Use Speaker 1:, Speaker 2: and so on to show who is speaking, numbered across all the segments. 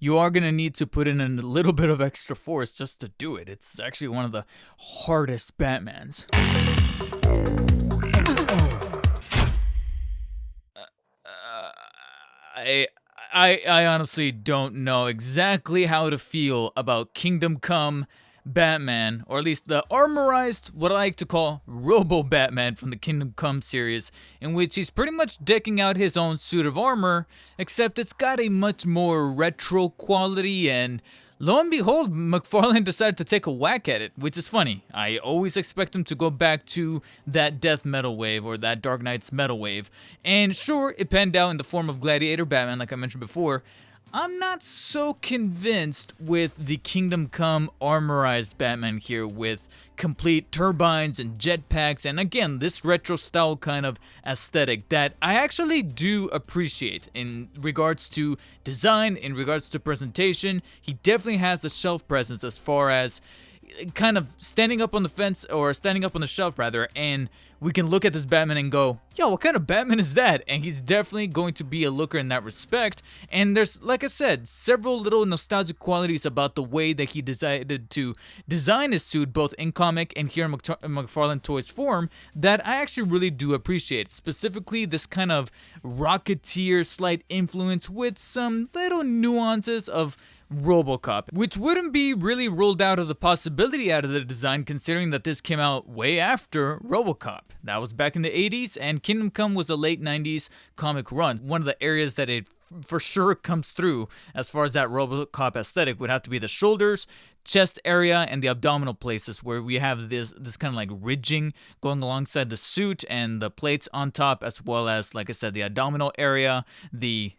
Speaker 1: you are going to need to put in a little bit of extra force just to do it. It's actually one of the hardest Batmans. I honestly don't know exactly how to feel about Kingdom Come Batman, or at least the armorized, what I like to call Robo Batman from the Kingdom Come series, in which he's pretty much decking out his own suit of armor, except it's got a much more retro quality, and lo and behold, McFarlane decided to take a whack at it, which is funny. I always expect him to go back to that Death Metal wave, or that Dark Knight's Metal wave, and sure, it panned out in the form of Gladiator Batman, like I mentioned before. I'm not so convinced with the Kingdom Come armorized Batman here, with complete turbines and jetpacks, and again, this retro style kind of aesthetic that I actually do appreciate in regards to design, in regards to presentation. He definitely has the shelf presence as far as kind of standing up on the fence, or standing up on the shelf rather, and we can look at this Batman and go, yo, what kind of Batman is that? And he's definitely going to be a looker in that respect. And there's, like I said, several little nostalgic qualities about the way that he decided to design his suit, both in comic and here in McFarlane Toys form, that I actually really do appreciate. Specifically, this kind of Rocketeer slight influence with some little nuances of RoboCop, which wouldn't be really ruled out of the possibility out of the design, considering that this came out way after RoboCop. That was back in the 80s, and Kingdom Come was a late 90s comic run. One of the areas that it for sure comes through as far as that RoboCop aesthetic would have to be the shoulders, chest area, and the abdominal places, where we have this kind of like ridging going alongside the suit and the plates on top, as well as, like I said, the abdominal area, the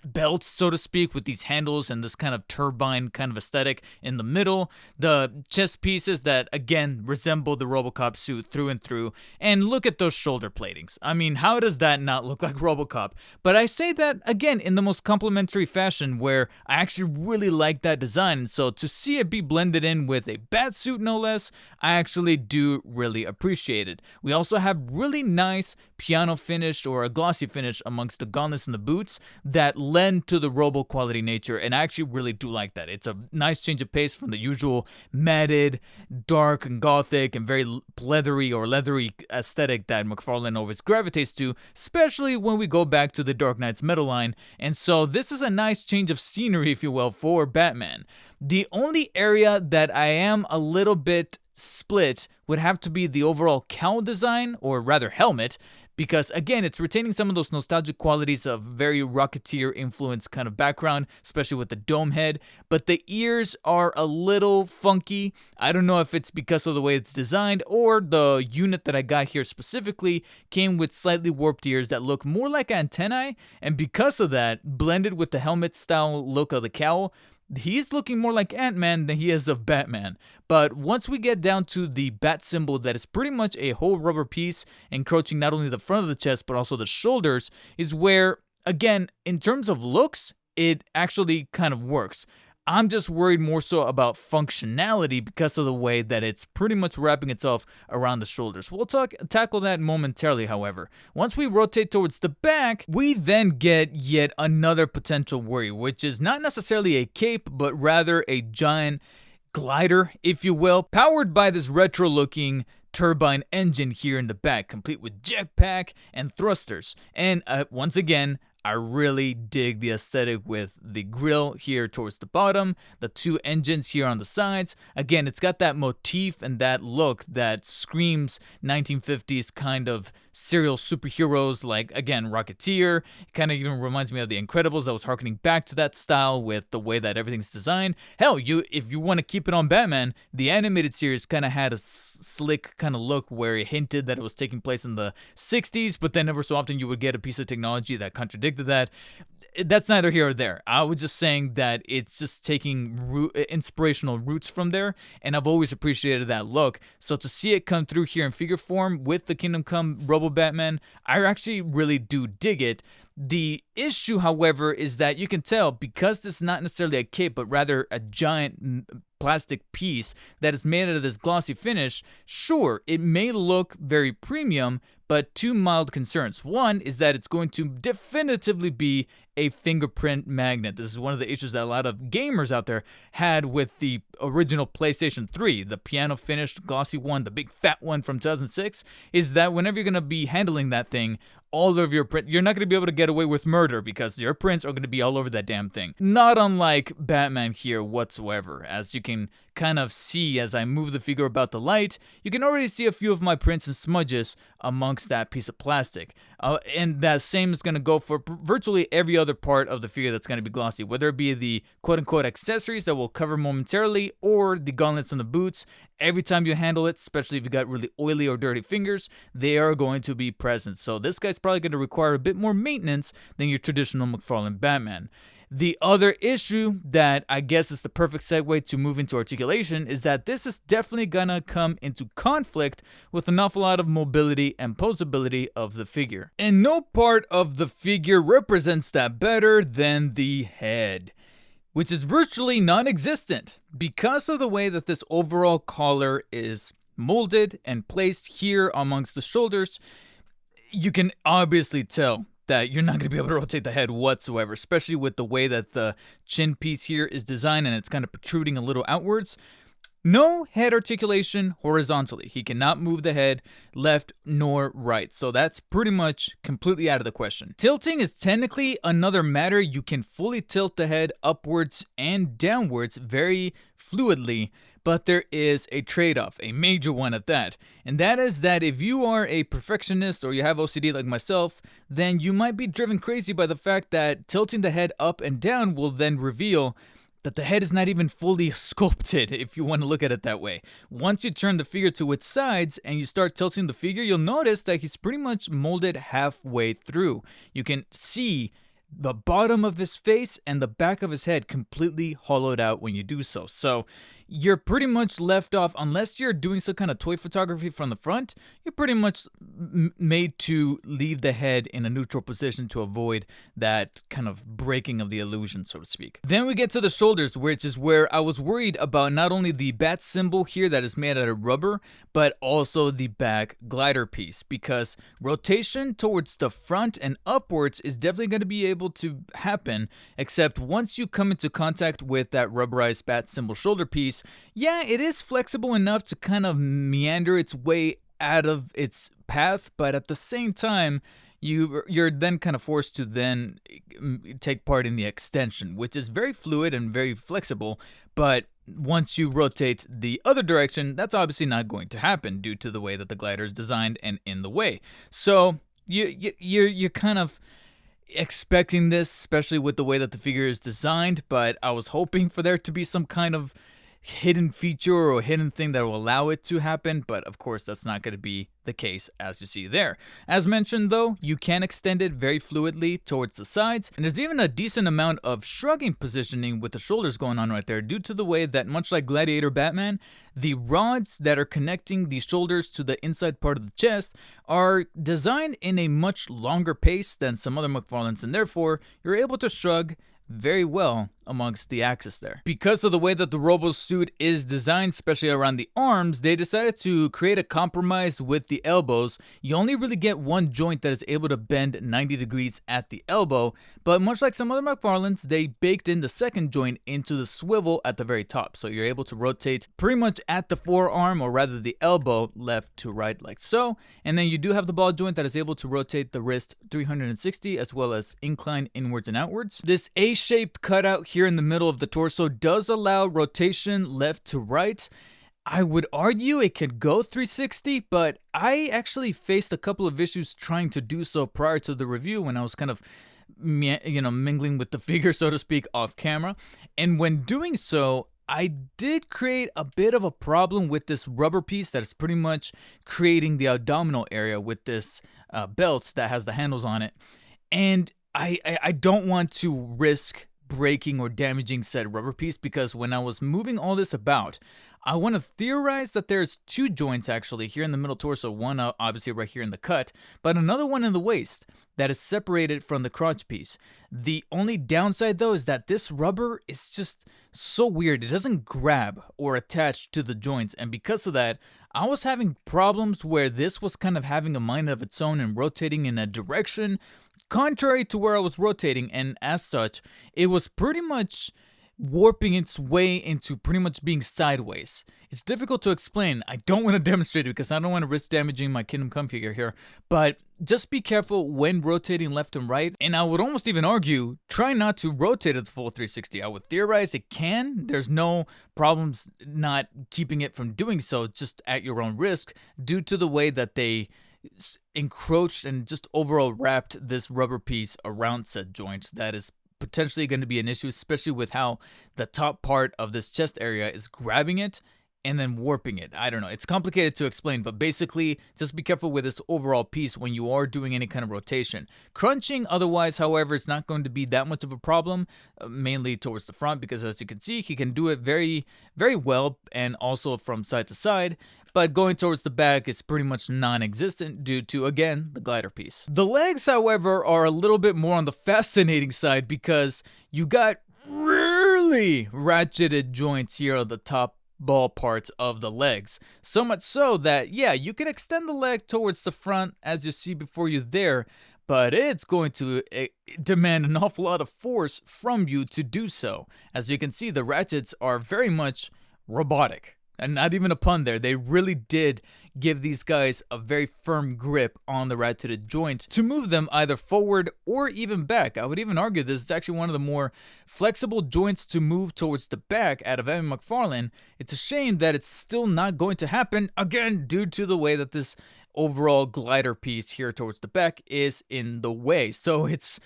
Speaker 1: belts, so to speak, with these handles and this kind of turbine kind of aesthetic in the middle, the chest pieces that again resemble the RoboCop suit through and through, and look at those shoulder platings. I mean, how does that not look like RoboCop? But I say that again in the most complimentary fashion, where I actually really like that design, and so to see it be blended in with a bat suit no less, I actually do really appreciate it. We also have really nice piano finish, or a glossy finish, amongst the gauntlets and the boots that lend to the robo quality nature, and I actually really do like that. It's a nice change of pace from the usual matted, dark and gothic and very leathery or leathery aesthetic that McFarlane always gravitates to, especially when we go back to the Dark Knight's Metal line, and so this is a nice change of scenery, if you will, for Batman. The only area that I am a little bit split would have to be the overall cowl design, or rather helmet, because again, it's retaining some of those nostalgic qualities of very Rocketeer influence kind of background, especially with the dome head, but the ears are a little funky. I don't know if it's because of the way it's designed, or the unit that I got here specifically came with slightly warped ears that look more like antennae, and because of that, blended with the helmet style look of the cowl, he's looking more like Ant-Man than he is of Batman. But once we get down to the bat symbol that is pretty much a whole rubber piece encroaching not only the front of the chest but also the shoulders, is where, again, in terms of looks, it actually kind of works. I'm just worried more so about functionality because of the way that it's pretty much wrapping itself around the shoulders. We'll tackle that momentarily, however. Once we rotate towards the back, we then get yet another potential worry, which is not necessarily a cape, but rather a giant glider, if you will, powered by this retro-looking turbine engine here in the back, complete with jetpack and thrusters. And once again, I really dig the aesthetic with the grille here towards the bottom, the two engines here on the sides. Again, it's got that motif and that look that screams 1950s kind of serial superheroes, like, again, Rocketeer. It kind of even reminds me of The Incredibles. I was harkening back to that style with the way that everything's designed. Hell, if you want to keep it on Batman, the animated series kind of had a slick kind of look where it hinted that it was taking place in the 60s, but then ever so often you would get a piece of technology that contradicted that. That's neither here or there. I was just saying that it's just taking inspirational roots from there, and I've always appreciated that look. So to see it come through here in figure form with the Kingdom Come Robo Batman, I actually really do dig it. The issue, however, is that you can tell, because this is not necessarily a cape, but rather a giant plastic piece that is made out of this glossy finish, sure, it may look very premium, but two mild concerns. One is that it's going to definitively be a fingerprint magnet. This is one of the issues that a lot of gamers out there had with the original PlayStation 3, the piano finished glossy one, the big fat one from 2006, is that whenever you're going to be handling that thing, all of your print, you're not going to be able to get away with murder because your prints are going to be all over that damn thing. Not unlike Batman here whatsoever. As you can kind of see as I move the figure about the light, you can already see a few of my prints and smudges amongst that piece of plastic. And that same is going to go for virtually every other part of the figure that's going to be glossy, whether it be the quote-unquote accessories that we'll cover momentarily or the gauntlets and the boots. Every time you handle it, especially if you got really oily or dirty fingers, they are going to be present. So this guy's probably going to require a bit more maintenance than your traditional McFarlane Batman. The other issue that I guess is the perfect segue to move into articulation is that this is definitely gonna come into conflict with an awful lot of mobility and posability of the figure. And no part of the figure represents that better than the head, which is virtually non-existent because of the way that this overall collar is molded and placed here amongst the shoulders. You can obviously tell that you're not going to be able to rotate the head whatsoever, especially with the way that the chin piece here is designed and it's kind of protruding a little outwards. No head articulation horizontally. He cannot move the head left nor right, so that's pretty much completely out of the question. Tilting is technically another matter. You can fully tilt the head upwards and downwards very fluidly, but there is a trade-off, a major one at that, and that is that if you are a perfectionist or you have OCD like myself, then you might be driven crazy by the fact that tilting the head up and down will then reveal that the head is not even fully sculpted, if you want to look at it that way. Once you turn the figure to its sides and you start tilting the figure, you'll notice that he's pretty much molded halfway through. You can see the bottom of his face and the back of his head completely hollowed out when you do so. So you're pretty much left off, unless you're doing some kind of toy photography from the front, you're pretty much made to leave the head in a neutral position to avoid that kind of breaking of the illusion, so to speak. Then we get to the shoulders, which is where I was worried about not only the bat symbol here that is made out of rubber, but also the back glider piece, because rotation towards the front and upwards is definitely going to be able to happen, except once you come into contact with that rubberized bat symbol shoulder piece, yeah, it is flexible enough to kind of meander its way out of its path, but at the same time, you're then kind of forced to then take part in the extension, which is very fluid and very flexible, but once you rotate the other direction, that's obviously not going to happen due to the way that the glider is designed and in the way. So you're kind of expecting this, especially with the way that the figure is designed, but I was hoping for there to be some kind of hidden feature or hidden thing that will allow it to happen, but of course that's not going to be the case as you see there. As mentioned though, you can extend it very fluidly towards the sides, and there's even a decent amount of shrugging positioning with the shoulders going on right there due to the way that, much like Gladiator Batman, the rods that are connecting the shoulders to the inside part of the chest are designed in a much longer pace than some other McFarlanes, and therefore you're able to shrug very well amongst the axis there. Because of the way that the Robosuit is designed, especially around the arms, they decided to create a compromise with the elbows. You only really get one joint that is able to bend 90 degrees at the elbow, but much like some other McFarlanes, they baked in the second joint into the swivel at the very top. So you're able to rotate pretty much at the forearm, or rather the elbow, left to right like so. And then you do have the ball joint that is able to rotate the wrist 360 as well as incline inwards and outwards. This A-shaped cutout here in the middle of the torso does allow rotation left to right. I would argue it could go 360, but I actually faced a couple of issues trying to do so prior to the review when I was kind of mingling with the figure, so to speak, off camera. And when doing so, I did create a bit of a problem with this rubber piece that is pretty much creating the abdominal area with this belt that has the handles on it. And I don't want to risk breaking or damaging said rubber piece, because when I was moving all this about, I want to theorize that there's two joints actually here in the middle torso, one obviously right here in the cut, but another one in the waist that is separated from the crotch piece. The only downside though is that this rubber is just so weird. It doesn't grab or attach to the joints, and because of that, I was having problems where this was kind of having a mind of its own and rotating in a direction contrary to where I was rotating, and as such, it was pretty much warping its way into pretty much being sideways. It's difficult to explain. I don't want to demonstrate it because I don't want to risk damaging my Kingdom Come figure here, but just be careful when rotating left and right, and I would almost even argue, try not to rotate at the full 360. I would theorize it can. There's no problems not keeping it from doing so, just at your own risk, due to the way that they encroached and just overall wrapped this rubber piece around said joints. That is potentially going to be an issue, especially with how the top part of this chest area is grabbing it and then warping it. I don't know. It's complicated to explain, but basically, just be careful with this overall piece when you are doing any kind of rotation. Crunching, otherwise, however, it's not going to be that much of a problem, mainly towards the front, because as you can see, he can do it very, very well, and also from side to side. But going towards the back is pretty much non-existent due to, again, the glider piece. The legs, however, are a little bit more on the fascinating side because you got really ratcheted joints here on the top ball parts of the legs. So much so that, yeah, you can extend the leg towards the front as you see before you there, but it's going to demand an awful lot of force from you to do so. As you can see, the ratchets are very much robotic. And not even a pun there, they really did give these guys a very firm grip on the ratcheted joint to move them either forward or even back. I would even argue this is actually one of the more flexible joints to move towards the back out of McFarlane. It's a shame that it's still not going to happen, again, due to the way that this overall glider piece here towards the back is in the way. So it's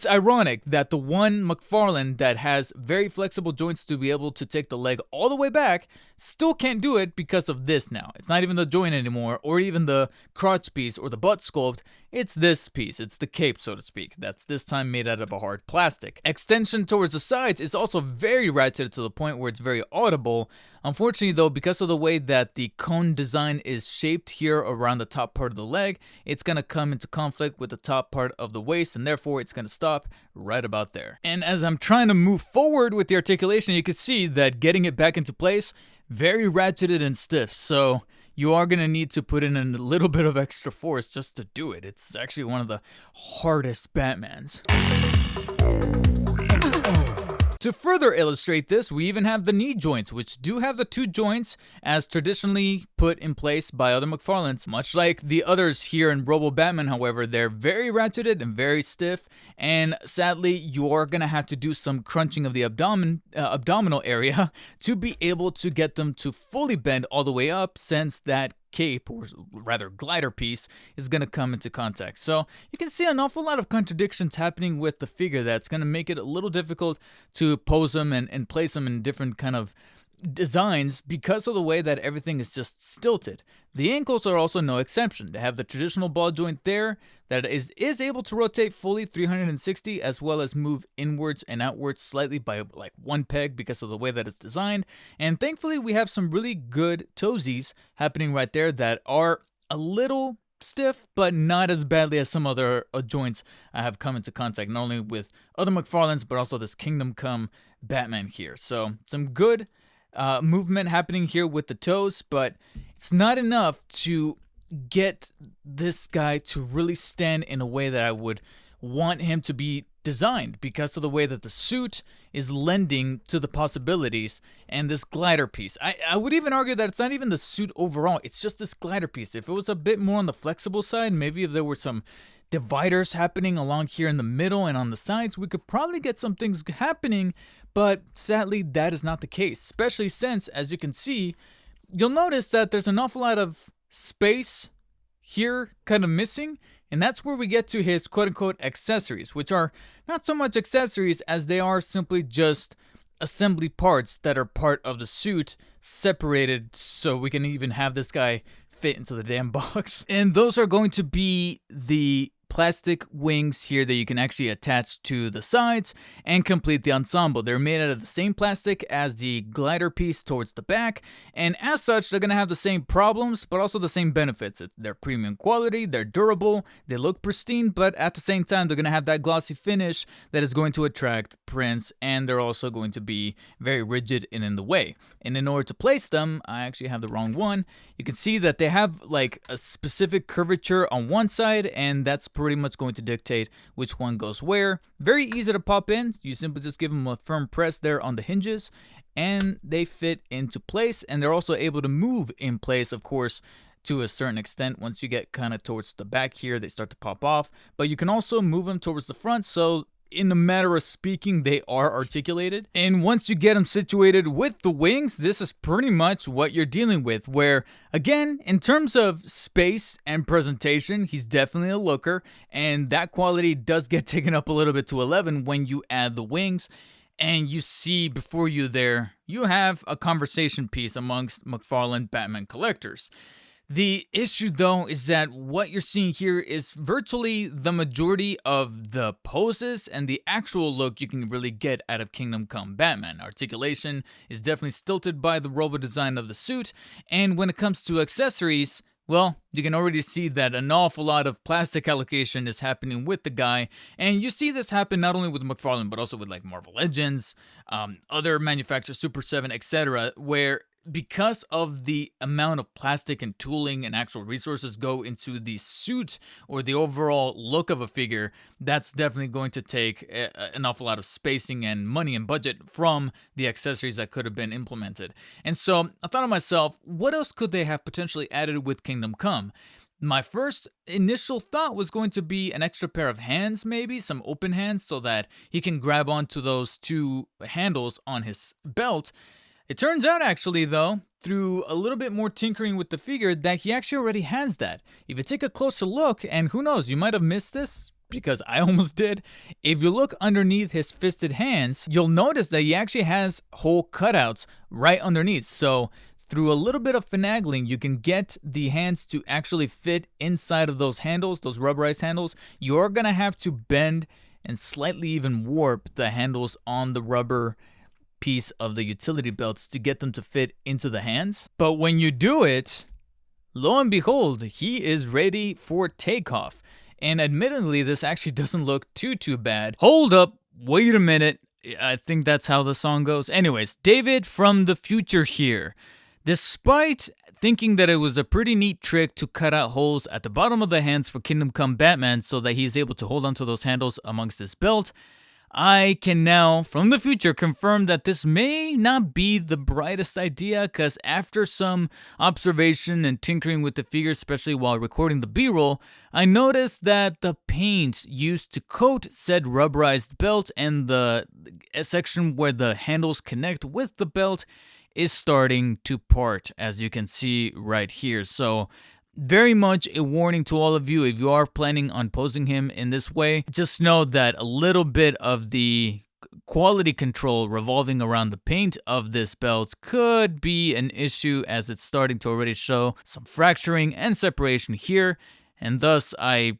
Speaker 1: ironic that the one McFarlane that has very flexible joints to be able to take the leg all the way back still can't do it because of this now. It's not even the joint anymore, or even the crotch piece or the butt sculpt. It's this piece. It's the cape, so to speak. That's this time made out of a hard plastic. Extension towards the sides is also very ratcheted to the point where it's very audible. Unfortunately though, because of the way that the cone design is shaped here around the top part of the leg, it's going to come into conflict with the top part of the waist, and therefore it's going to stop right about there. And as I'm trying to move forward with the articulation, you can see that getting it back into place, very ratcheted and stiff. So you are going to need to put in a little bit of extra force just to do it. It's actually one of the hardest Batmans. To further illustrate this, we even have the knee joints, which do have the two joints as traditionally put in place by other McFarlanes. Much like the others here in Robo Batman, however, they're very ratcheted and very stiff, and sadly, you are going to have to do some crunching of the abdominal area to be able to get them to fully bend all the way up, since that cape, or rather glider piece, is going to come into contact. So you can see an awful lot of contradictions happening with the figure that's going to make it a little difficult to pose them and place them in different kind of designs because of the way that everything is just stilted. The ankles are also no exception. They have the traditional ball joint there that is able to rotate fully 360, as well as move inwards and outwards slightly by like one peg because of the way that it's designed. And thankfully we have some really good toesies happening right there that are a little stiff, but not as badly as some other joints I have come into contact, not only with other McFarlanes, but also this Kingdom Come Batman here. So some good movement happening here with the toes, but it's not enough to get this guy to really stand in a way that I would want him to be designed, because of the way that the suit is lending to the possibilities and this glider piece. I would even argue that it's not even the suit overall, it's just this glider piece. If it was a bit more on the flexible side, maybe if there were some dividers happening along here in the middle and on the sides, we could probably get some things happening, but sadly that is not the case, especially since, as you can see, you'll notice that there's an awful lot of space here kind of missing, and that's where we get to his quote-unquote accessories, which are not so much accessories as they are simply just assembly parts that are part of the suit, separated so we can even have this guy fit into the damn box. And those are going to be the plastic wings here that you can actually attach to the sides and complete the ensemble. They're made out of the same plastic as the glider piece towards the back, and as such, they're going to have the same problems, but also the same benefits. They're premium quality, they're durable, they look pristine, but at the same time, they're going to have that glossy finish that is going to attract prints, and they're also going to be very rigid and in the way. And in order to place them, I actually have the wrong one. You can see that they have like a specific curvature on one side, and that's pretty much going to dictate which one goes where. Very easy to pop in. You simply just give them a firm press there on the hinges, and they fit into place, and they're also able to move in place, of course, to a certain extent. Once you get kind of towards the back here, they start to pop off, but you can also move them towards the front, so in a matter of speaking, they are articulated. And once you get them situated with the wings, this is pretty much what you're dealing with, where, again, in terms of space and presentation, he's definitely a looker, and that quality does get taken up a little bit to 11 when you add the wings. And you see before you there, you have a conversation piece amongst McFarlane Batman collectors. The issue, though, is that what you're seeing here is virtually the majority of the poses and the actual look you can really get out of Kingdom Come Batman. Articulation is definitely stilted by the robo design of the suit, and when it comes to accessories, well, you can already see that an awful lot of plastic allocation is happening with the guy, and you see this happen not only with McFarlane, but also with like Marvel Legends, other manufacturers, Super 7, etc., where because of the amount of plastic and tooling and actual resources go into the suit or the overall look of a figure, that's definitely going to take an awful lot of spacing and money and budget from the accessories that could have been implemented. And so I thought to myself, what else could they have potentially added with Kingdom Come? My first initial thought was going to be an extra pair of hands, maybe some open hands, so that he can grab onto those two handles on his belt. It turns out, actually, though, through a little bit more tinkering with the figure, that he actually already has that. If you take a closer look, and who knows, you might have missed this, because I almost did. If you look underneath his fisted hands, you'll notice that he actually has hole cutouts right underneath. So through a little bit of finagling, you can get the hands to actually fit inside of those handles, those rubberized handles. You're going to have to bend and slightly even warp the handles on the rubber piece of the utility belts to get them to fit into the hands. But when you do it, lo and behold, he is ready for takeoff. And admittedly, this actually doesn't look too bad. Hold up, wait a minute. I think that's how the song goes. Anyways, David from the future here. Despite thinking that it was a pretty neat trick to cut out holes at the bottom of the hands for Kingdom Come Batman so that he's able to hold onto those handles amongst his belt, I can now, from the future, confirm that this may not be the brightest idea, because after some observation and tinkering with the figure, especially while recording the B-roll, I noticed that the paint used to coat said rubberized belt and the section where the handles connect with the belt is starting to part, as you can see right here. So very much a warning to all of you, if you are planning on posing him in this way, just know that a little bit of the quality control revolving around the paint of this belt could be an issue, as it's starting to already show some fracturing and separation here, and thus I,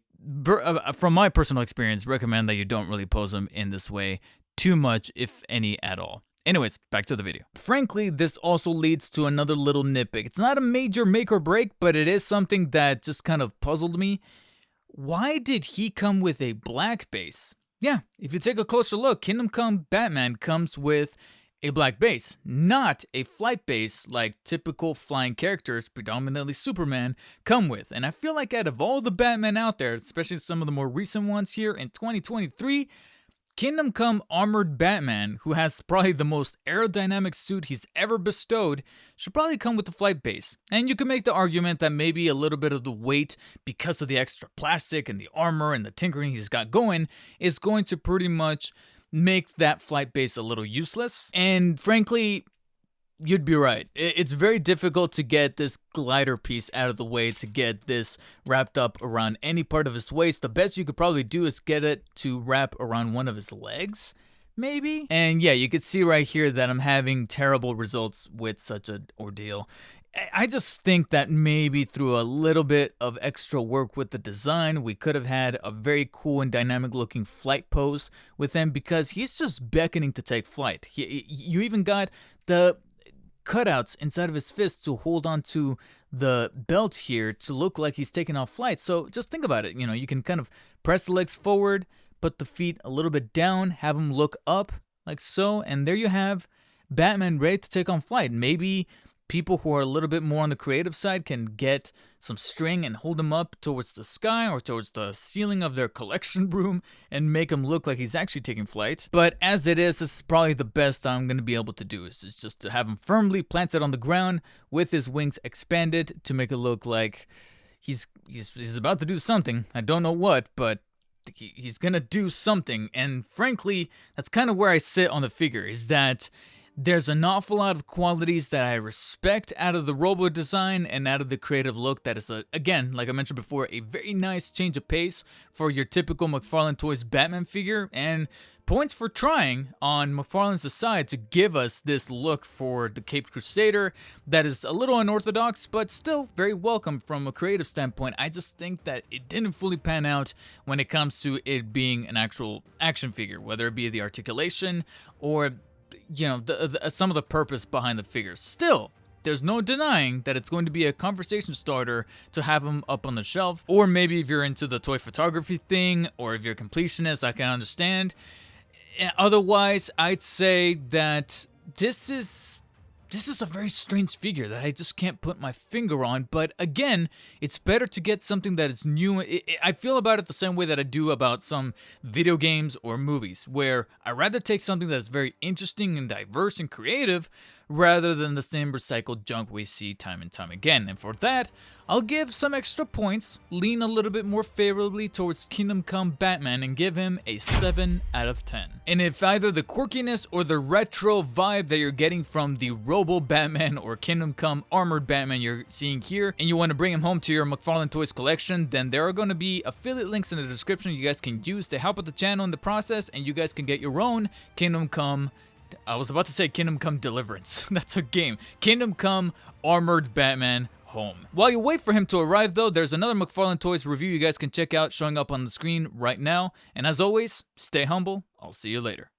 Speaker 1: from my personal experience, recommend that you don't really pose him in this way too much, if any at all. Anyways, back to the video. Frankly, this also leads to another little nitpick. It's not a major make or break, but it is something that just kind of puzzled me. Why did he come with a black base? Yeah, if you take a closer look, Kingdom Come Batman comes with a black base, not a flight base like typical flying characters, predominantly Superman, come with. And I feel like out of all the Batman out there, especially some of the more recent ones here in 2023, Kingdom Come Armored Batman, who has probably the most aerodynamic suit he's ever bestowed, should probably come with the flight base. And you can make the argument that maybe a little bit of the weight, because of the extra plastic and the armor and the tinkering he's got going, is going to pretty much make that flight base a little useless. And frankly, you'd be right. It's very difficult to get this glider piece out of the way, to get this wrapped up around any part of his waist. The best you could probably do is get it to wrap around one of his legs, maybe? And yeah, you can see right here that I'm having terrible results with such an ordeal. I just think that maybe through a little bit of extra work with the design, we could have had a very cool and dynamic looking flight pose with him, because he's just beckoning to take flight. You even got the cutouts inside of his fists to hold on to the belt here to look like he's taking off flight. So just think about it. You know, you can kind of press the legs forward, put the feet a little bit down, have him look up like so, and there you have Batman ready to take on flight. Maybe people who are a little bit more on the creative side can get some string and hold him up towards the sky or towards the ceiling of their collection room and make him look like he's actually taking flight. But as it is, this is probably the best I'm going to be able to do, is just to have him firmly planted on the ground with his wings expanded to make it look like he's about to do something. I don't know what, but he's going to do something. And frankly, that's kind of where I sit on the figure, is that there's an awful lot of qualities that I respect out of the Robo design and out of the creative look that is, again, like I mentioned before, a very nice change of pace for your typical McFarlane Toys Batman figure, and points for trying on McFarlane's side to give us this look for the Caped Crusader that is a little unorthodox, but still very welcome from a creative standpoint. I just think that it didn't fully pan out when it comes to it being an actual action figure, whether it be the articulation or some of the purpose behind the figure. Still, there's no denying that it's going to be a conversation starter to have them up on the shelf. Or maybe if you're into the toy photography thing, or if you're a completionist, I can understand. Otherwise, I'd say that this is a very strange figure that I just can't put my finger on. But again, it's better to get something that is new. I feel about it the same way that I do about some video games or movies, where I'd rather take something that's very interesting and diverse and creative rather than the same recycled junk we see time and time again. And for that, I'll give some extra points, lean a little bit more favorably towards Kingdom Come Batman, and give him a 7 out of 10. And if either the quirkiness or the retro vibe that you're getting from the Robo Batman or Kingdom Come Armored Batman you're seeing here, and you want to bring him home to your McFarlane Toys collection, then there are going to be affiliate links in the description you guys can use to help with the channel in the process, and you guys can get your own Kingdom Come, I was about to say Kingdom Come Deliverance. That's a game. Kingdom Come Armored Batman home. While you wait for him to arrive though, there's another McFarlane Toys review you guys can check out showing up on the screen right now. And as always, stay humble. I'll see you later.